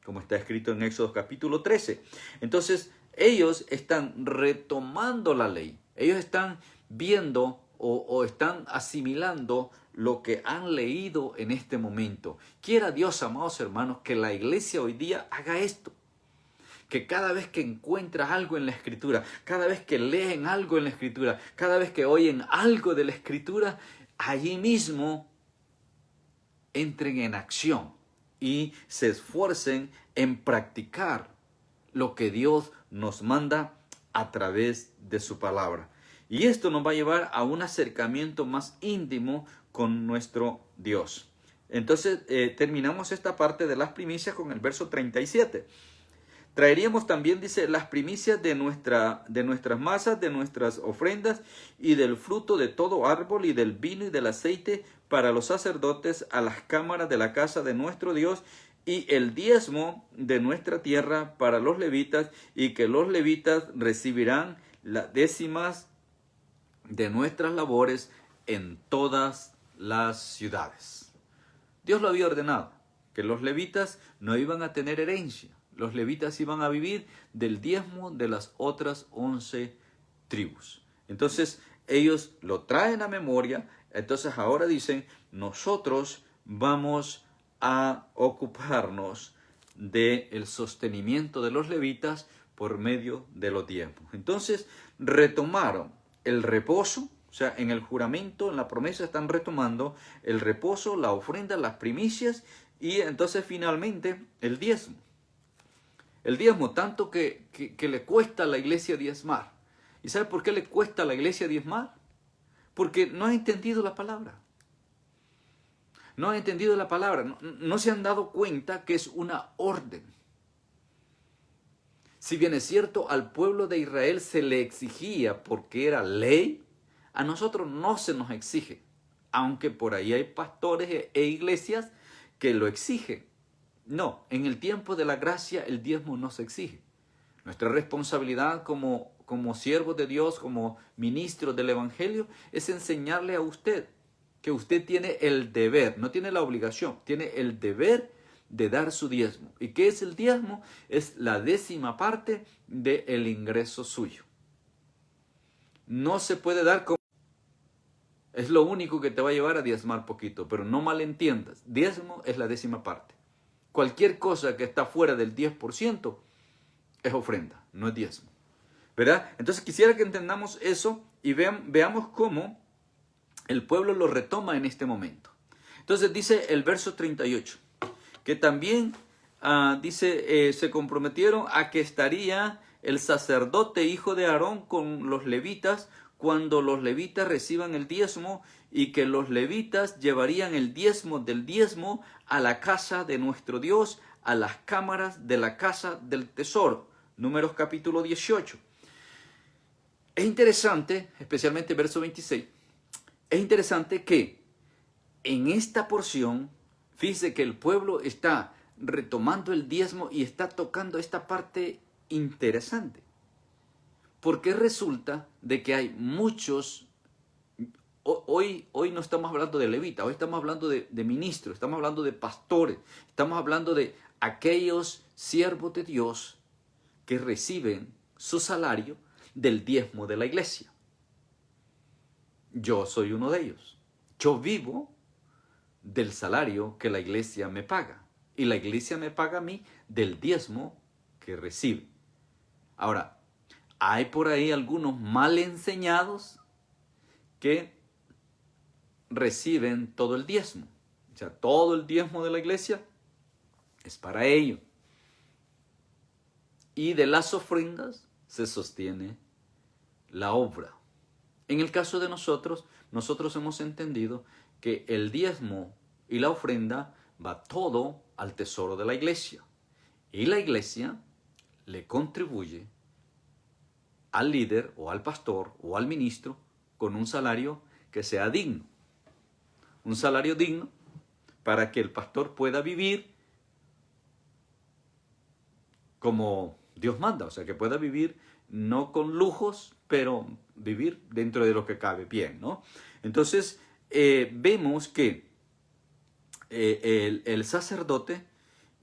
como está escrito en Éxodo capítulo 13. Entonces, ellos están retomando la ley. Ellos están viendo o están asimilando lo que han leído en este momento. Quiera Dios, amados hermanos, que la iglesia hoy día haga esto. Que cada vez que encuentras algo en la Escritura, cada vez que leen algo en la Escritura, cada vez que oyen algo de la Escritura, allí mismo entren en acción y se esfuercen en practicar lo que Dios nos manda a través de su palabra. Y esto nos va a llevar a un acercamiento más íntimo con nuestro Dios. Entonces terminamos esta parte de las primicias con el verso 37. Traeríamos también, dice, las primicias de nuestras masas, de nuestras ofrendas y del fruto de todo árbol y del vino y del aceite para los sacerdotes a las cámaras de la casa de nuestro Dios, y el diezmo de nuestra tierra para los levitas, y que los levitas recibirán las décimas de nuestras labores en todas las ciudades. Dios lo había ordenado, que los levitas no iban a tener herencia. Los levitas iban a vivir del diezmo de las otras 11 tribus. Entonces ellos lo traen a memoria. Entonces ahora dicen, nosotros vamos a ocuparnos del sostenimiento de los levitas por medio de los diezmos. Entonces retomaron el reposo, o sea, en el juramento, en la promesa están retomando el reposo, la ofrenda, las primicias y entonces finalmente el diezmo. El diezmo, tanto que le cuesta a la iglesia diezmar. ¿Y sabe por qué le cuesta a la iglesia diezmar? Porque no ha entendido la palabra. No ha entendido la palabra. No se han dado cuenta que es una orden. Si bien es cierto, al pueblo de Israel se le exigía porque era ley, a nosotros no se nos exige. Aunque por ahí hay pastores e iglesias que lo exigen. No, en el tiempo de la gracia el diezmo no se exige. Nuestra responsabilidad como siervos de Dios, como ministros del Evangelio, es enseñarle a usted que usted tiene el deber, no tiene la obligación, tiene el deber de dar su diezmo. ¿Y qué es el diezmo? Es la 10ª parte del ingreso suyo. No se puede dar como... Es lo único que te va a llevar a diezmar poquito, pero no malentiendas. Diezmo es la 10ª parte. Cualquier cosa que está fuera del 10% es ofrenda, no es diezmo. ¿Verdad? Entonces quisiera que entendamos eso y veamos cómo el pueblo lo retoma en este momento. Entonces dice el verso 38, que también se comprometieron a que estaría el sacerdote hijo de Aarón con los levitas cuando los levitas reciban el diezmo, y que los levitas llevarían el diezmo del diezmo a la casa de nuestro Dios, a las cámaras de la casa del tesoro. Números capítulo 18. Es interesante, especialmente verso 26, es interesante que en esta porción, Fíjese que el pueblo está retomando el diezmo y está tocando esta parte interesante. Porque resulta de que hay muchos, hoy no estamos hablando de levitas, hoy estamos hablando de ministros, estamos hablando de pastores, estamos hablando de aquellos siervos de Dios que reciben su salario del diezmo de la iglesia. Yo soy uno de ellos. Yo vivo del salario que la iglesia me paga. Y la iglesia me paga a mí del diezmo que recibe. Ahora, hay por ahí algunos mal enseñados que reciben todo el diezmo. O sea, todo el diezmo de la iglesia es para ellos. Y de las ofrendas se sostiene la obra. En el caso de nosotros hemos entendido que el diezmo y la ofrenda va todo al tesoro de la iglesia. Y la iglesia le contribuye al líder o al pastor o al ministro con un salario que sea digno. Un salario digno para que el pastor pueda vivir como Dios manda. O sea, que pueda vivir no con lujos, pero vivir dentro de lo que cabe bien, ¿no? Entonces, vemos que el sacerdote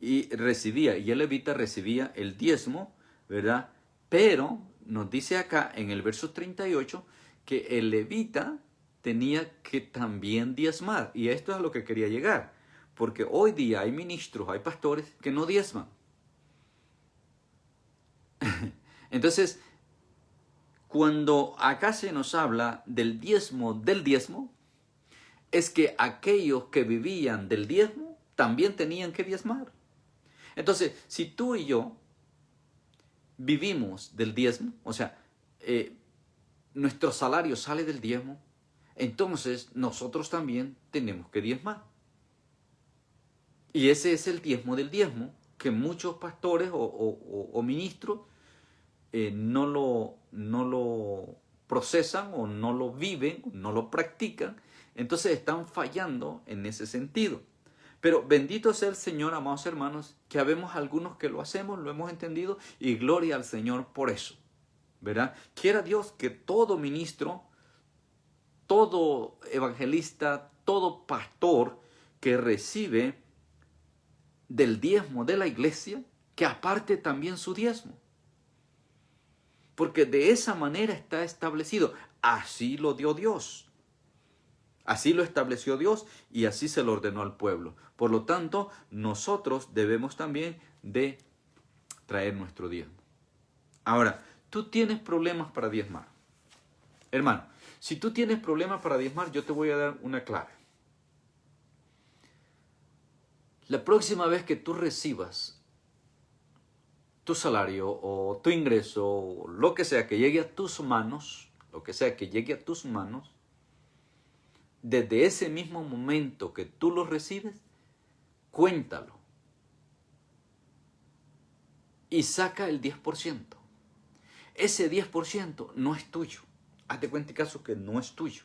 y el levita recibía el diezmo, ¿verdad? Pero nos dice acá en el verso 38 que el levita tenía que también diezmar. Y esto es a lo que quería llegar. Porque hoy día hay ministros, hay pastores que no diezman. Entonces, cuando acá se nos habla del diezmo, es que aquellos que vivían del diezmo también tenían que diezmar. Entonces, si tú y yo vivimos del diezmo, o sea, nuestro salario sale del diezmo, entonces nosotros también tenemos que diezmar. Y ese es el diezmo del diezmo que muchos pastores o ministros no lo procesan o no lo viven, no lo practican. Entonces están fallando en ese sentido. Pero bendito sea el Señor, amados hermanos, que habemos algunos que lo hacemos, lo hemos entendido, y gloria al Señor por eso, ¿verdad? Quiera Dios que todo ministro, todo evangelista, todo pastor que recibe del diezmo de la iglesia, que aparte también su diezmo. Porque de esa manera está establecido. Así lo dio Dios. Así lo estableció Dios y así se lo ordenó al pueblo. Por lo tanto, nosotros debemos también de traer nuestro diezmo. Ahora, tú tienes problemas para diezmar. Hermano, si tú tienes problemas para diezmar, yo te voy a dar una clave. La próxima vez que tú recibas tu salario o tu ingreso, o lo que sea que llegue a tus manos, desde ese mismo momento que tú lo recibes, cuéntalo y saca el 10%. Ese 10% no es tuyo. Hazte cuenta, caso que no es tuyo.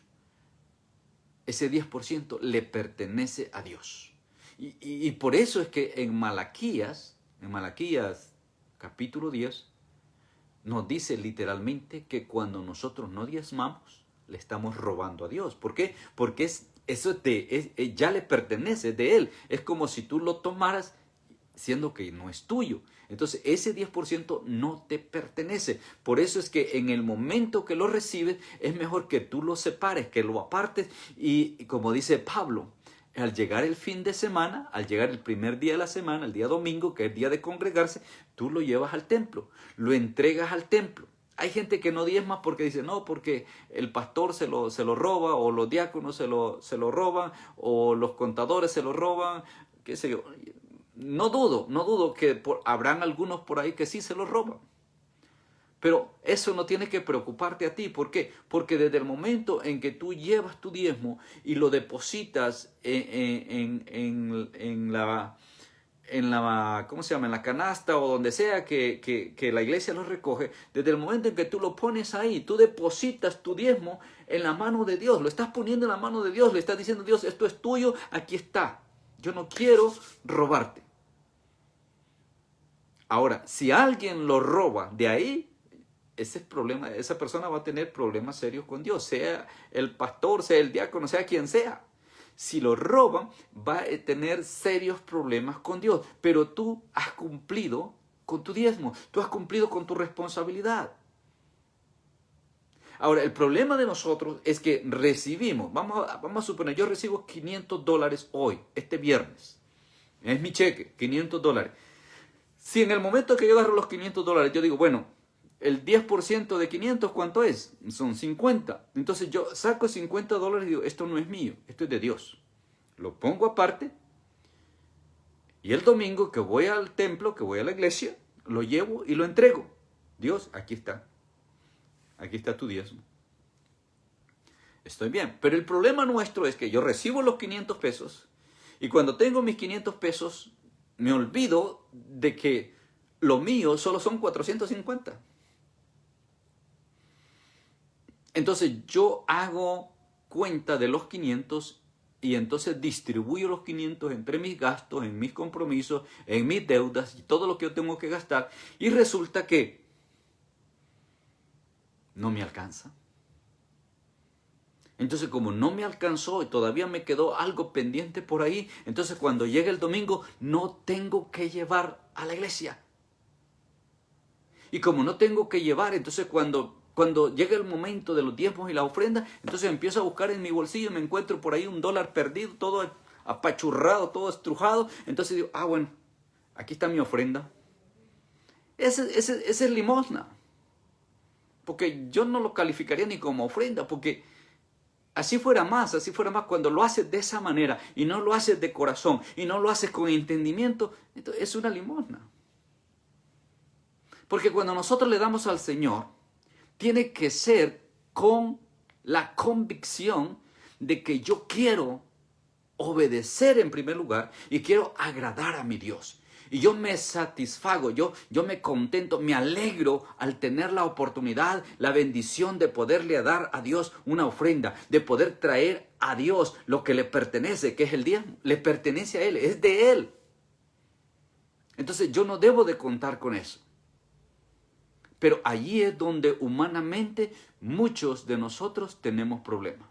Ese 10% le pertenece a Dios. Y por eso es que en Malaquías capítulo 10, nos dice literalmente que cuando nosotros no diezmamos, le estamos robando a Dios. ¿Por qué? Porque eso ya le pertenece de Él. Es como si tú lo tomaras siendo que no es tuyo. Entonces ese 10% no te pertenece. Por eso es que en el momento que lo recibes, es mejor que tú lo separes, que lo apartes. Y como dice Pablo, al llegar el fin de semana, al llegar el primer día de la semana, el día domingo, que es el día de congregarse, tú lo llevas al templo, lo entregas al templo. Hay gente que no diezma porque dice, no, porque el pastor se lo roba, o los diáconos se lo roban, o los contadores se lo roban, qué sé yo. No dudo que habrán algunos por ahí que sí se lo roban. Pero eso no tiene que preocuparte a ti. ¿Por qué? Porque desde el momento en que tú llevas tu diezmo y lo depositas en la ¿cómo se llama? En la canasta o donde sea que la iglesia lo recoge, desde el momento en que tú lo pones ahí, tú depositas tu diezmo en la mano de Dios, lo estás poniendo en la mano de Dios, le estás diciendo, Dios, esto es tuyo, aquí está. Yo no quiero robarte. Ahora, si alguien lo roba de ahí, ese es problema, esa persona va a tener problemas serios con Dios, sea el pastor, sea el diácono, sea quien sea. Si lo roban, va a tener serios problemas con Dios. Pero tú has cumplido con tu diezmo, tú has cumplido con tu responsabilidad. Ahora, el problema de nosotros es que recibimos, vamos a suponer, yo recibo $500 hoy, este viernes. Es mi cheque, $500. Si en el momento que yo agarro los $500, yo digo, bueno, el 10% de 500, ¿cuánto es? Son 50. Entonces yo saco $50 y digo, esto no es mío, esto es de Dios. Lo pongo aparte y el domingo que voy al templo, que voy a la iglesia, lo llevo y lo entrego. Dios, aquí está. Aquí está tu diezmo. Estoy bien. Pero el problema nuestro es que yo recibo los 500 pesos y cuando tengo mis 500 pesos me olvido de que lo mío solo son 450. Entonces yo hago cuenta de los 500 y entonces distribuyo los 500 entre mis gastos, en mis compromisos, en mis deudas y todo lo que yo tengo que gastar. Y resulta que no me alcanza. Entonces, como no me alcanzó y todavía me quedó algo pendiente por ahí, entonces cuando llegue el domingo no tengo que llevar a la iglesia. Y como no tengo que llevar, entonces cuando llega el momento de los diezmos y la ofrenda, entonces empiezo a buscar en mi bolsillo y me encuentro por ahí $1 perdido, todo apachurrado, todo estrujado. Entonces digo, bueno, aquí está mi ofrenda. Ese es limosna. Porque yo no lo calificaría ni como ofrenda, porque así fuera más cuando lo haces de esa manera y no lo haces de corazón y no lo haces con entendimiento, entonces es una limosna. Porque cuando nosotros le damos al Señor, tiene que ser con la convicción de que yo quiero obedecer en primer lugar y quiero agradar a mi Dios. Y yo me satisfago, yo me contento, me alegro al tener la oportunidad, la bendición de poderle dar a Dios una ofrenda, de poder traer a Dios lo que le pertenece, que es el diezmo. Le pertenece a Él, es de Él. Entonces yo no debo de contar con eso. Pero allí es donde humanamente muchos de nosotros tenemos problemas.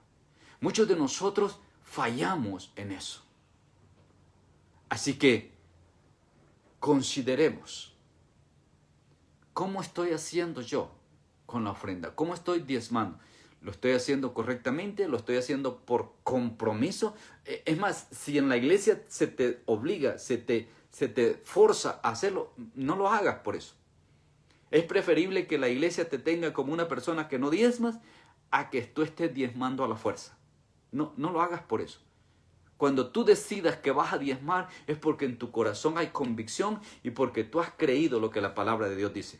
Muchos de nosotros fallamos en eso. Así que consideremos, ¿cómo estoy haciendo yo con la ofrenda? ¿Cómo estoy diezmando? ¿Lo estoy haciendo correctamente? ¿Lo estoy haciendo por compromiso? Es más, si en la iglesia se te obliga, se te forza a hacerlo, no lo hagas por eso. Es preferible que la iglesia te tenga como una persona que no diezmas a que tú estés diezmando a la fuerza. No lo hagas por eso. Cuando tú decidas que vas a diezmar es porque en tu corazón hay convicción y porque tú has creído lo que la palabra de Dios dice.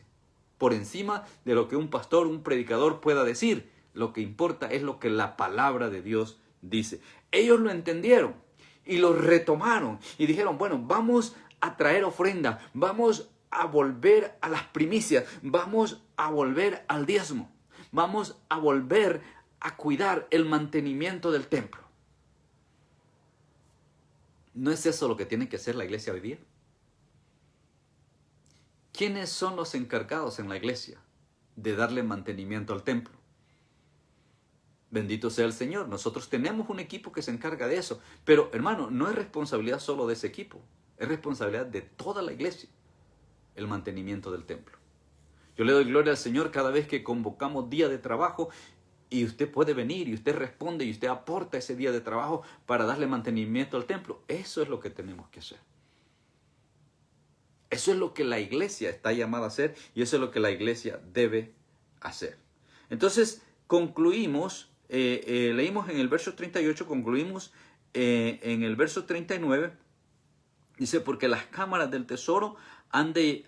Por encima de lo que un pastor, un predicador pueda decir, lo que importa es lo que la palabra de Dios dice. Ellos lo entendieron y lo retomaron y dijeron, bueno, vamos a traer ofrenda, vamos a volver a las primicias, vamos a volver al diezmo, vamos a volver a cuidar el mantenimiento del templo. ¿No es eso lo que tiene que hacer la iglesia hoy día? ¿Quiénes son los encargados en la iglesia de darle mantenimiento al templo? Bendito sea el Señor. Nosotros tenemos un equipo que se encarga de eso. Pero, hermano, no es responsabilidad solo de ese equipo. Es responsabilidad de toda la iglesia el mantenimiento del templo. Yo le doy gloria al Señor cada vez que convocamos día de trabajo y usted puede venir y usted responde y usted aporta ese día de trabajo para darle mantenimiento al templo. Eso es lo que tenemos que hacer. Eso es lo que la iglesia está llamada a hacer y eso es lo que la iglesia debe hacer. Entonces, concluimos, leímos en el verso 38, concluimos en el verso 39. Dice, porque las cámaras del tesoro han de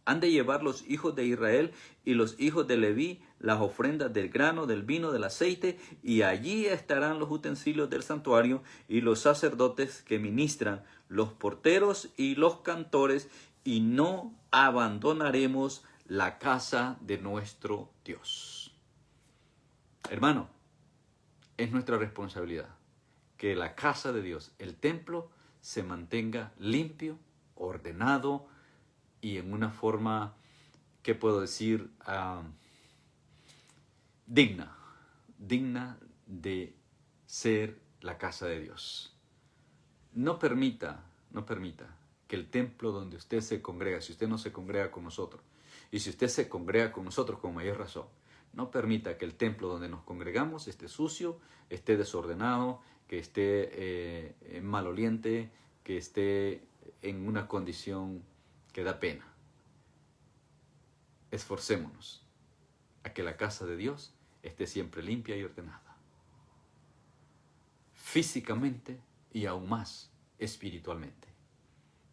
llevar los hijos de Israel y los hijos de Leví las ofrendas del grano, del vino, del aceite, y allí estarán los utensilios del santuario y los sacerdotes que ministran, los porteros y los cantores, y no abandonaremos la casa de nuestro Dios. Hermano, es nuestra responsabilidad que la casa de Dios, el templo, se mantenga limpio, ordenado y en una forma, ¿qué puedo decir? Digna de ser la casa de Dios. No permita que el templo donde usted se congrega, si usted no se congrega con nosotros, y si usted se congrega con nosotros con mayor razón, no permita que el templo donde nos congregamos esté sucio, esté desordenado, que esté maloliente, que esté en una condición que da pena. Esforcémonos a que la casa de Dios esté siempre limpia y ordenada, físicamente y aún más espiritualmente.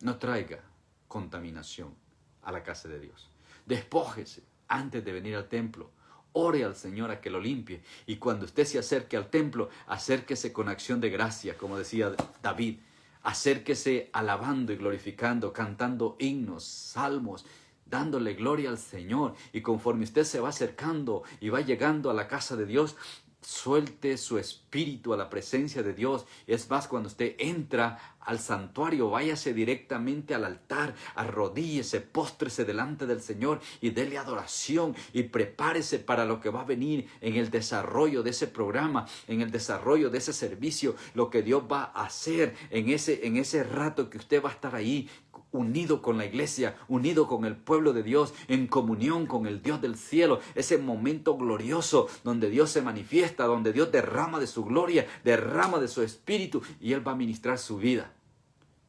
No traiga contaminación a la casa de Dios. Despójese antes de venir al templo. Ore al Señor a que lo limpie. Y cuando usted se acerque al templo, acérquese con acción de gracia, como decía David. Acérquese alabando y glorificando, cantando himnos, salmos, dándole gloria al Señor. Y conforme usted se va acercando y va llegando a la casa de Dios, suelte su espíritu a la presencia de Dios. Es más, cuando usted entra al santuario, váyase directamente al altar, arrodíllese, póstrese delante del Señor y dele adoración y prepárese para lo que va a venir en el desarrollo de ese programa, en el desarrollo de ese servicio, lo que Dios va a hacer en ese rato que usted va a estar ahí, unido con la iglesia, unido con el pueblo de Dios, en comunión con el Dios del cielo, ese momento glorioso donde Dios se manifiesta, donde Dios derrama de su gloria, derrama de su espíritu y Él va a ministrar su vida.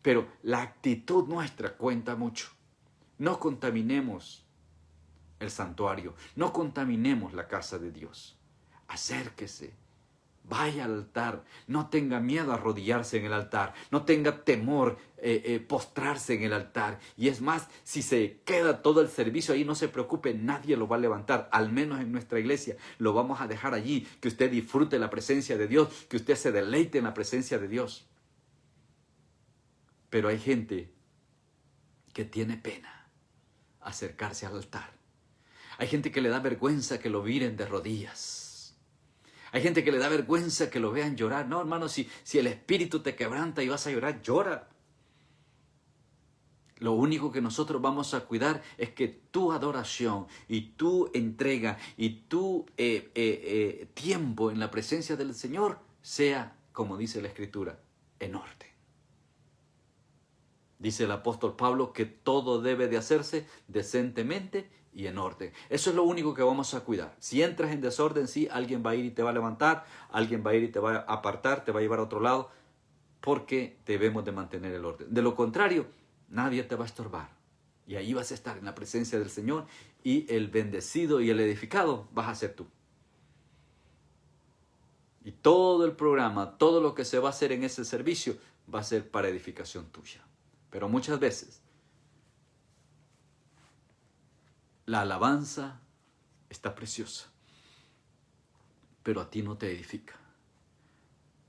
Pero la actitud nuestra cuenta mucho. No contaminemos el santuario, no contaminemos la casa de Dios. Acérquese. Vaya al altar, no tenga miedo a arrodillarse en el altar, no tenga temor postrarse en el altar. Y es más, si se queda todo el servicio ahí, no se preocupe, nadie lo va a levantar, al menos en nuestra iglesia. Lo vamos a dejar allí, que usted disfrute la presencia de Dios, que usted se deleite en la presencia de Dios. Pero hay gente que tiene pena acercarse al altar. Hay gente que le da vergüenza que lo miren de rodillas. Hay gente que le da vergüenza que lo vean llorar. No, hermano, si el espíritu te quebranta y vas a llorar, llora. Lo único que nosotros vamos a cuidar es que tu adoración y tu entrega y tu tiempo en la presencia del Señor sea, como dice la Escritura, en orden. Dice el apóstol Pablo que todo debe de hacerse decentemente y en orden. Eso es lo único que vamos a cuidar. Si entras en desorden, sí, alguien va a ir y te va a levantar, alguien va a ir y te va a apartar, te va a llevar a otro lado, porque debemos de mantener el orden. De lo contrario, nadie te va a estorbar. Y ahí vas a estar en la presencia del Señor y el bendecido y el edificado vas a ser tú. Y todo el programa, todo lo que se va a hacer en ese servicio va a ser para edificación tuya. Pero muchas veces la alabanza está preciosa, pero a ti no te edifica.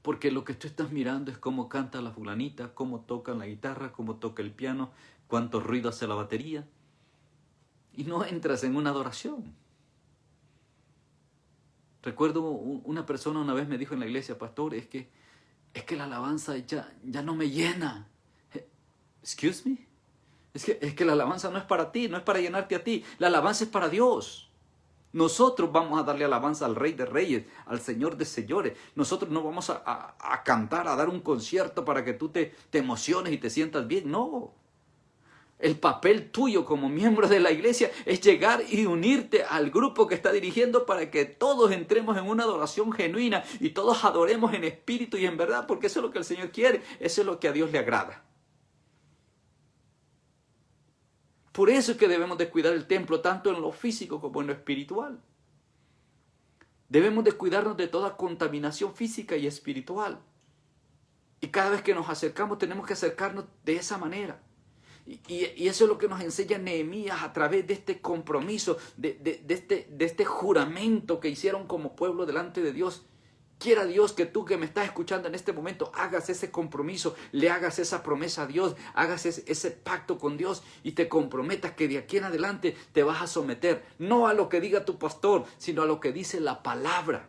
Porque lo que tú estás mirando es cómo canta la fulanita, cómo toca la guitarra, cómo toca el piano, cuánto ruido hace la batería. Y no entras en una adoración. Recuerdo una persona una vez me dijo en la iglesia, pastor, es que la alabanza ya no me llena. Excuse me. Es que la alabanza no es para ti, no es para llenarte a ti. La alabanza es para Dios. Nosotros vamos a darle alabanza al Rey de Reyes, al Señor de Señores. Nosotros no vamos a cantar, a dar un concierto para que tú te emociones y te sientas bien. No. El papel tuyo como miembro de la iglesia es llegar y unirte al grupo que está dirigiendo para que todos entremos en una adoración genuina y todos adoremos en espíritu y en verdad, porque eso es lo que el Señor quiere, eso es lo que a Dios le agrada. Por eso es que debemos de cuidar el templo tanto en lo físico como en lo espiritual. Debemos de cuidarnos de toda contaminación física y espiritual. Y cada vez que nos acercamos tenemos que acercarnos de esa manera. Y eso es lo que nos enseña Nehemías a través de este compromiso, de este juramento que hicieron como pueblo delante de Dios. Quiera Dios que tú que me estás escuchando en este momento hagas ese compromiso, le hagas esa promesa a Dios, hagas ese pacto con Dios y te comprometas que de aquí en adelante te vas a someter, no a lo que diga tu pastor, sino a lo que dice la palabra.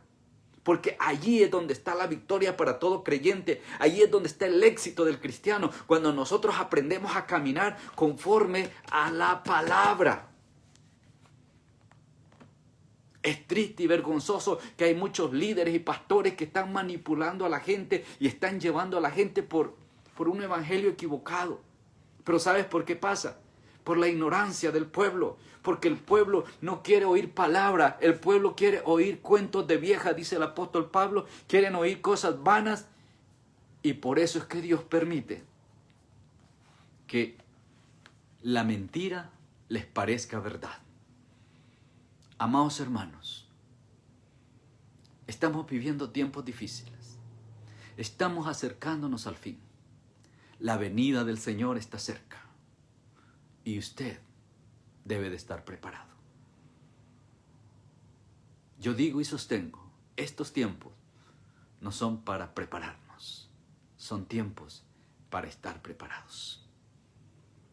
Porque allí es donde está la victoria para todo creyente. Allí es donde está el éxito del cristiano. Cuando nosotros aprendemos a caminar conforme a la palabra. Es triste y vergonzoso que hay muchos líderes y pastores que están manipulando a la gente y están llevando a la gente por un evangelio equivocado. Pero ¿sabes por qué pasa? Por la ignorancia del pueblo. Porque el pueblo no quiere oír palabra. El pueblo quiere oír cuentos de vieja, dice el apóstol Pablo. Quieren oír cosas vanas. Y por eso es que Dios permite que la mentira les parezca verdad. Amados hermanos, estamos viviendo tiempos difíciles. Estamos acercándonos al fin. La venida del Señor está cerca. Y usted debe de estar preparado. Yo digo y sostengo, estos tiempos no son para prepararnos, son tiempos para estar preparados.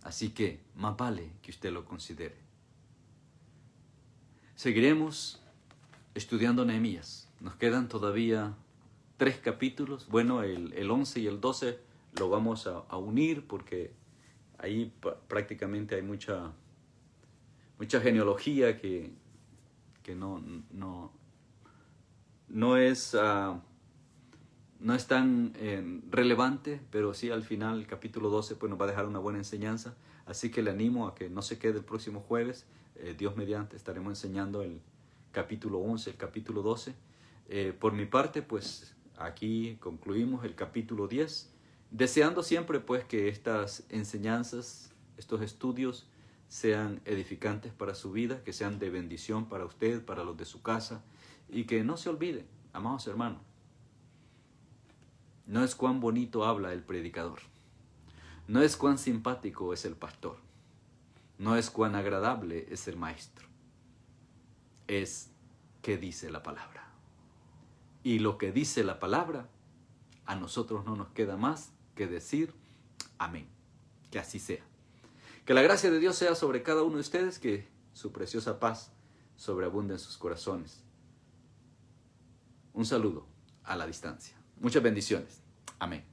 Así que más vale que usted lo considere. Seguiremos estudiando Nehemías. Nos quedan todavía 3 capítulos. Bueno, el 11 y el 12 lo vamos a unir porque ahí prácticamente hay mucha genealogía que no es tan relevante, pero sí al final el capítulo 12 pues nos va a dejar una buena enseñanza. Así que le animo a que no se quede el próximo jueves. Dios mediante estaremos enseñando el capítulo 11, el capítulo 12. Por mi parte, pues aquí concluimos el capítulo 10, deseando siempre pues que estas enseñanzas, estos estudios sean edificantes para su vida, que sean de bendición para usted, para los de su casa, y que no se olviden, amados hermanos, no es cuán bonito habla el predicador, no es cuán simpático es el pastor, no es cuán agradable es el maestro, es qué dice la palabra. Y lo que dice la palabra, a nosotros no nos queda más que decir amén. Que así sea. Que la gracia de Dios sea sobre cada uno de ustedes, que su preciosa paz sobreabunde en sus corazones. Un saludo a la distancia. Muchas bendiciones. Amén.